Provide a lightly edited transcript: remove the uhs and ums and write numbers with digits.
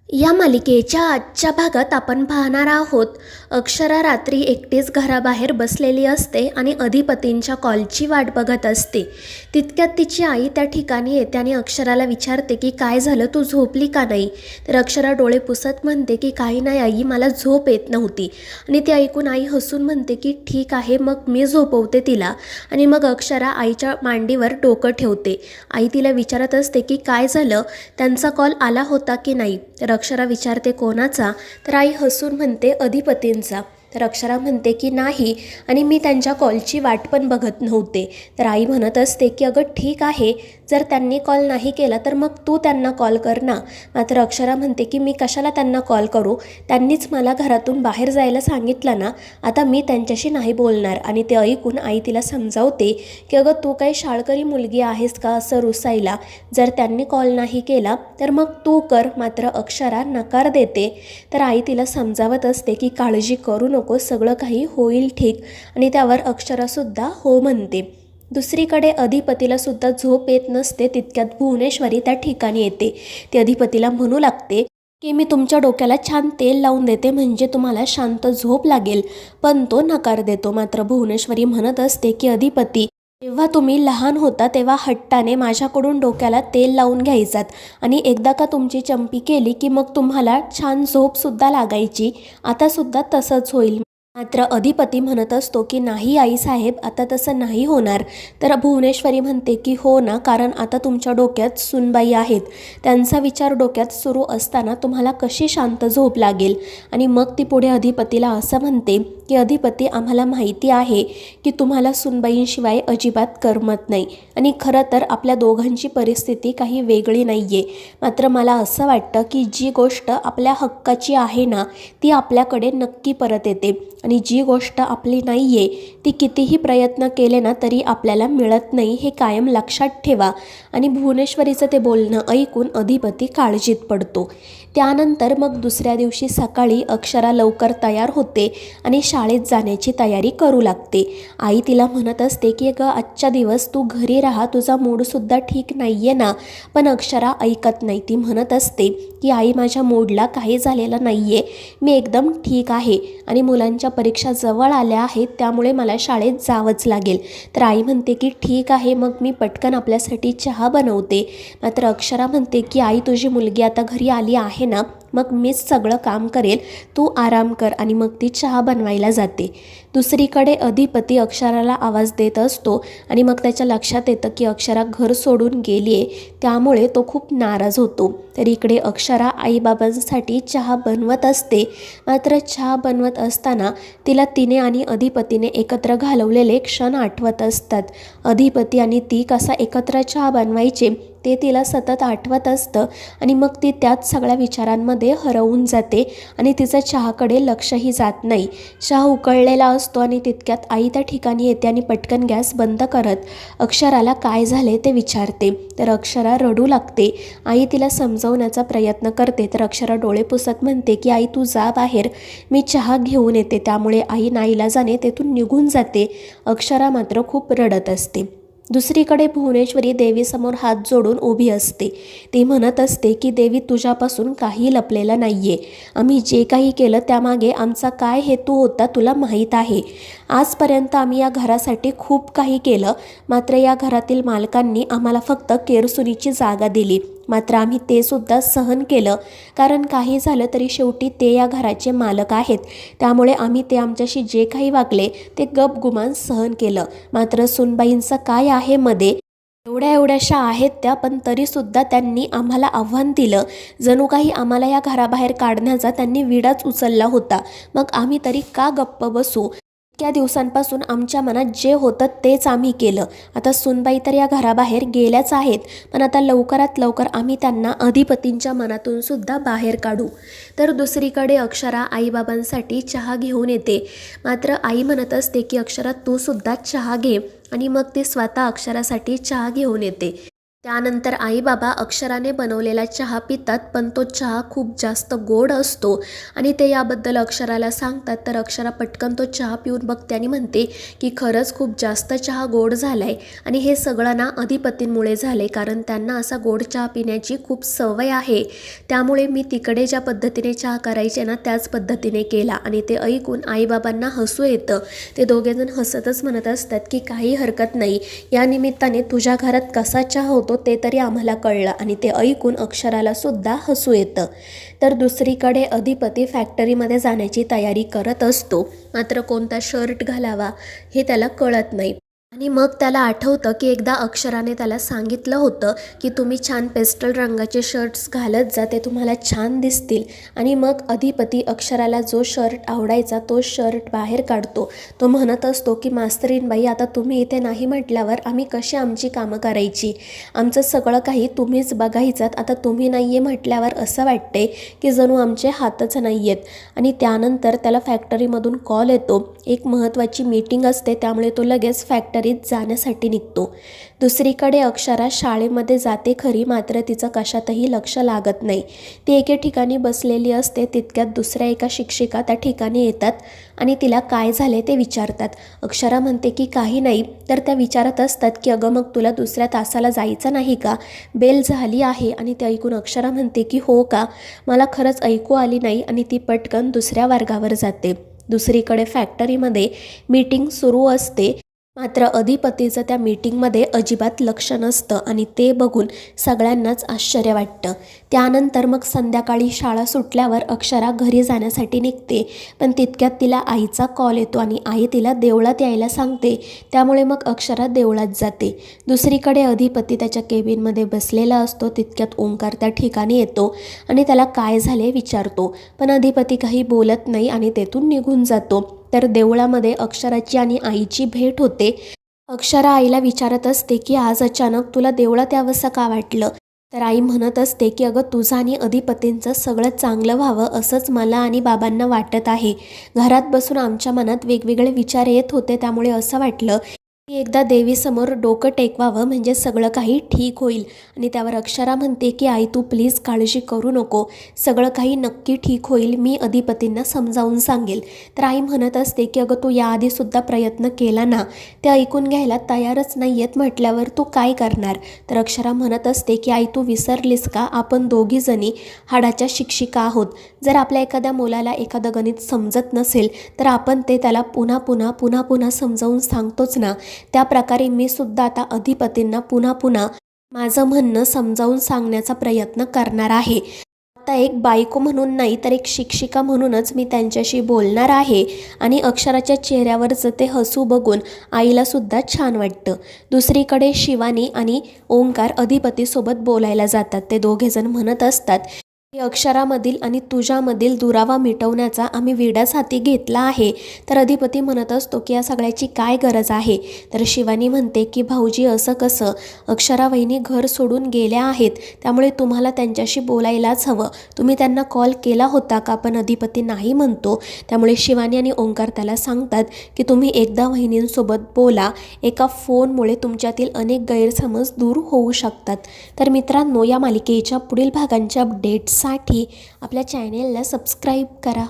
या मालिकेच्या आजच्या भागात आपण पाहणार आहोत. अक्षरा रात्री एकटीच घराबाहेर बसलेली असते आणि अधिपतींच्या कॉलची वाट बघत असते. तितक्यात तिची आई त्या ठिकाणी येते आणि अक्षराला विचारते की काय झालं, तू झोपली का नाही. तर अक्षरा डोळे पुसत म्हणते की काही नाही आई, मला झोप येत नव्हती. आणि ते ऐकून आई हसून म्हणते की ठीक आहे, मग मी झोपवते तिला. आणि मग अक्षरा आईच्या मांडीवर डोकं ठेवते. आई तिला विचारत असते की काय झालं, त्यांचा कॉल आला होता की नाही. तर अक्षरा विचारते कोणाचा. तर आई हसून म्हणते अधिपतींचा. तर अक्षरा म्हणते की नाही, आणि मी त्यांच्या कॉलची वाट पण बघत नव्हते. तर आई म्हणत असते की अगं ठीक आहे, जर त्यांनी कॉल नाही केला तर मग तू त्यांना कॉल कर ना. मात्र अक्षरा म्हणते की मी कशाला त्यांना कॉल करू, त्यांनीच मला घरातून बाहेर जायला सांगितलं ना, आता मी त्यांच्याशी नाही बोलणार. आणि ते ऐकून आई तिला समजावते की अगं तू काही शाळकरी मुलगी आहेस का असं रुसायला, जर त्यांनी कॉल नाही केला तर मग तू कर. मात्र अक्षरा नकार देते. तर आई तिला समजावत असते की काळजी करू नको, सगळं काही होईल ठीक. आणि त्यावर अक्षरासुद्धा हो म्हणते. दुसरीकडे अधिपतीला सुद्धा झोप येत नसते. तितक्यात भुवनेश्वरी त्या ठिकाणी येते. ती अधिपतीला म्हणू लागते की मी तुमच्या डोक्याला छान तेल लावून देते, म्हणजे तुम्हाला शांत झोप लागेल. पण तो नकार देतो. मात्र भुवनेश्वरी म्हणत असते की अधिपती, जेव्हा तुम्ही लहान होता तेव्हा हट्टाने माझ्याकडून डोक्याला तेल लावून घ्यायचात, आणि एकदा का तुमची चंपी केली की मग तुम्हाला छान झोपसुद्धा लागायची. आतासुद्धा तसंच होईल. मात्र अधिपती म्हणत असतो की नाही आईसाहेब, आता तसं नाही होणार. तर भुवनेश्वरी म्हणते की हो ना, कारण आता तुमच्या डोक्यात सुनबाई आहेत, त्यांचा विचार डोक्यात सुरू असताना तुम्हाला कशी शांत झोप लागेल. आणि मग ती पुढे अधिपतीला असं म्हणते की अधिपती, आम्हाला माहिती आहे की तुम्हाला सुनबाईंशिवाय अजिबात करमत नाही, आणि खरं तर आपल्या दोघांची परिस्थिती काही वेगळी नाही आहे. मात्र मला असं वाटतं की जी गोष्ट आपल्या हक्काची आहे ना, ती आपल्याकडे नक्की परत येते, आणि जी गोष्ट आपली नाही आहे ती कितीही प्रयत्न केले ना तरी आपल्याला मिळत नाही, हे कायम लक्षात ठेवा. आणि भुवनेश्वरीचं ते बोलणं ऐकून अधिपती काळजीत पडतो. त्यानंतर मग दुसऱ्या दिवशी सकाळी अक्षरा लवकर तयार होते आणि शाळेत जाण्याची तयारी करू लागते. आई तिला म्हणत असते की अगं आजच्या दिवस तू घरी राहा, तुझा मूडसुद्धा ठीक नाही आहे ना. पण अक्षरा ऐकत नाही. ती म्हणत असते की आई, माझ्या मूडला काही झालेलं नाही आहे, मी एकदम ठीक आहे, आणि मुलांच्या परीक्षा जवळ आल्या आहेत त्यामुळे मला शाळेत जावंच लागेल. तर आई म्हणते की ठीक आहे, मग मी पटकन आपल्यासाठी चहा बनवते. मात्र अक्षरा म्हणते की आई, तुझी मुलगी आता घरी आली आहे ना, मग मीच सगळं काम करेल, तू आराम कर. आणि मग ती चहा बनवायला जाते. दुसरीकडे अधिपती अक्षराला आवाज देत असतो, आणि मग त्याच्या लक्षात येतं की अक्षरा घर सोडून गेली आहे, त्यामुळे तो खूप नाराज होतो. तर इकडे अक्षरा आईबाबांसाठी चहा बनवत असते. मात्र चहा बनवत असताना तिला तिने आणि अधिपतीने एकत्र घालवलेले क्षण आठवत असतात. अधिपती आणि ती कसा एकत्र चहा बनवायचे ते तिला सतत आठवत असतं, आणि मग ती त्याच सगळ्या विचारांमध्ये हरवून जाते आणि तिचं चहाकडे लक्षही जात नाही. चहा उकळलेला असतो आणि तितक्यात आई त्या ठिकाणी येते आणि पटकन गॅस बंद करत अक्षराला काय झाले ते विचारते. तर अक्षरा रडू लागते. आई तिला समजवण्याचा प्रयत्न करते. तर अक्षरा डोळे पुसत म्हणते की आई, तू जा बाहेर, मी चहा घेऊन येते. त्यामुळे आई नाईलाजाने तेथून निघून जाते. अक्षरा मात्र खूप रडत असते. दुसरीकडे भुवनेश्वरी देवीसमोर हात जोडून उभी असते. ती म्हणत असते की देवी, तुझ्यापासून काही लपलेलं नाही आहे. आम्ही जे काही केलं त्यामागे आमचा काय हेतू होता तुला माहीत आहे. आजपर्यंत आम्ही या घरासाठी खूप काही केलं, मात्र या घरातील मालकांनी आम्हाला फक्त केरसुनीची जागा दिली. मात्र आम्ही ते सुद्धा सहन केलं, कारण काही झालं तरी शेवटी ते या घराचे मालक आहेत, त्यामुळे आम्ही ते आमच्याशी जे काही वागले ते गपगुमान सहन केलं. मात्र सुनबाईंचं काय आहे मध्ये, एवढ्याशा आहेत त्या, पण तरीसुद्धा त्यांनी आम्हाला आव्हान दिलं, जणू काही आम्हाला या घराबाहेर काढण्याचा त्यांनी विडाच उचलला होता. मग आम्ही तरी का गप्प बसू. इतक्या दिवसांपासून आमच्या मनात जे होतं तेच आम्ही केलं. आता सुनबाई तर या घराबाहेर गेल्याच आहेत, पण आता लवकरात लवकर आम्ही त्यांना अधिपतींच्या मनातून सुद्धा बाहेर काढू. तर दुसरीकडे अक्षरा आईबाबांसाठी चहा घेऊन येते. मात्र आई म्हणत असते की अक्षरा, तू सुद्धा चहा घे. आणि मग ती स्वतः अक्षरासाठी चहा घेऊन येते. त्यानंतर आई बाबा अक्षराने बनवलेला चहा पितात, पण तो चहा खूप जास्त गोड असतो आणि ते याबद्दल अक्षराला सांगतात. तर अक्षरा पटकन तो चहा पिऊन बघते आणि म्हणते की खरंच खूप जास्त चहा गोड झाला आहे आणि हे सगळं ना अधिपतींमुळे झाले, कारण त्यांना असा गोड चहा पिण्याची खूप सवय आहे. त्यामुळे मी तिकडे ज्या पद्धतीने चहा करायचे ना त्याच पद्धतीने केला. आणि ते ऐकून आईबाबांना हसू येतं. ते दोघेजण हसतच म्हणत असतात की काही हरकत नाही, या निमित्ताने तुझ्या घरात कसा चहा होतो ते तरी आम्हाला कळलं. आणि ते ऐकून अक्षराला सुद्धा हसू येतं. तर दुसरीकडे अधिपती फॅक्टरीमध्ये जाण्याची तयारी करत असतो, मात्र कोणता शर्ट घालावा हे त्याला कळत नाही. आणि मग त्याला आठवतं की एकदा अक्षराने त्याला सांगितलं होतं की तुम्ही छान पेस्टल रंगाचे शर्ट्स घालत जा, ते तुम्हाला छान दिसतील. आणि मग अधिपती अक्षराला जो शर्ट आवडायचा तो शर्ट बाहेर काढतो. तो म्हणत असतो की मास्तरीनबाई, आता तुम्ही इथे नाही म्हटल्यावर आम्ही कशी आमची कामं करायची, आमचं सगळं काही तुम्हीच बघायचं. आता तुम्ही नाही आहे म्हटल्यावर असं वाटते की जणू आमचे हातच नाही आहेत. आणि त्यानंतर त्याला फॅक्टरीमधून कॉल येतो, एक महत्त्वाची मीटिंग असते, त्यामुळे तो लगेच फॅक्टरीत जाण्यासाठी निघतो. दुसरीकडे अक्षरा शाळेमध्ये जाते खरी, मात्र तिचं कशातही लक्ष लागत नाही. ती एके ठिकाणी बसलेली असते. तितक्यात दुसऱ्या एका शिक्षिका त्या ठिकाणी येतात आणि तिला काय झाले ते विचारतात. अक्षरा म्हणते की काही नाही. तर त्या विचारत असतात की अगं मग तुला दुसऱ्या तासाला जायचं नाही का, बेल झाली आहे. आणि ते ऐकून अक्षरा म्हणते की हो का, मला खरंच ऐकू आली नाही. आणि ती पटकन दुसऱ्या वर्गावर जाते. दुसरीकडे फॅक्टरीमध्ये मीटिंग सुरू असते, मात्र अधिपतीचं त्या मीटिंगमध्ये अजिबात लक्ष नसतं आणि ते बघून सगळ्यांनाच आश्चर्य वाटतं. त्यानंतर मग संध्याकाळी शाळा सुटल्यावर अक्षरा घरी जाण्यासाठी निघते, पण तितक्यात तिला आईचा कॉल येतो आणि आई तिला देवळात यायला सांगते. त्यामुळे मग अक्षरा देवळात जाते. दुसरीकडे अधिपती त्याच्या केबिनमध्ये बसलेला असतो. तितक्यात ओंकार त्या ठिकाणी येतो आणि त्याला काय झाले विचारतो, पण अधिपती काही बोलत नाही आणि तेथून निघून जातो. तर देवळामध्ये अक्षराची आणि आईची भेट होते. अक्षरा आईला विचारत असते की आज अचानक तुला देवळात यावंसं का वाटलं. तर आई म्हणत असते की अगं तुझं आणि अधिपतींचं सगळं चांगलं व्हावं असंच मला आणि बाबांना वाटत आहे. घरात बसून आमच्या मनात वेगवेगळे विचार येत होते, त्यामुळे असं वाटलं की एकदा देवीसमोर डोकं टेकवावं, म्हणजे सगळं काही ठीक होईल. आणि त्यावर अक्षरा म्हणते की आई तू प्लीज काळजी करू नको, सगळं काही नक्की ठीक होईल, मी अधिपतींना समजावून सांगेल. तर आई म्हणत असते की अगं तू याआधीसुद्धा प्रयत्न केला ना, ते ऐकून घ्यायला तयारच नाही आहेत म्हटल्यावर तू काय करणार. तर अक्षरा म्हणत असते की आई तू विसरलीस का, आपण दोघीजणी हाडाच्या शिक्षिका आहोत. जर आपल्या एखाद्या मुलाला एखादं गणित समजत नसेल तर आपण ते त्याला पुन्हा पुन्हा समजावून सांगतोच ना. त्या प्रकारे मी सुद्धा आता अधिपतींना पुन्हा माझं म्हणणं समजावून सांगण्याचा प्रयत्न करणार आहे. आता एक बायको म्हणून नाही तर एक शिक्षिका म्हणूनच मी त्यांच्याशी बोलणार आहे. आणि अक्षराच्या चेहऱ्यावरचं ते हसू बघून आईला सुद्धा छान वाटतं. दुसरीकडे शिवानी आणि ओंकार अधिपतीसोबत बोलायला जातात. ते दोघेजण म्हणत असतात की अक्षरामधील आणि तुझ्यामधील दुरावा मिटवण्याचा आम्ही विडाच हाती घेतला आहे. तर अधिपती म्हणत असतो की या सगळ्याची काय गरज आहे. तर शिवानी म्हणते की भाऊजी असं कसं, अक्षरा वहिनी घर सोडून गेल्या आहेत, त्यामुळे तुम्हाला त्यांच्याशी बोलायलाच हवं. तुम्ही त्यांना कॉल केला होता का, पण अधिपती नाही म्हणतो. त्यामुळे शिवानी आणि ओंकार त्याला सांगतात की तुम्ही एकदा वहिनींसोबत बोला, एका फोनमुळे तुमच्यातील अनेक गैरसमज दूर होऊ शकतात. तर मित्रांनो, या मालिकेच्या पुढील भागांच्या अपडेट्स साठी आपल्या चॅनेलला सबस्क्राईब करा.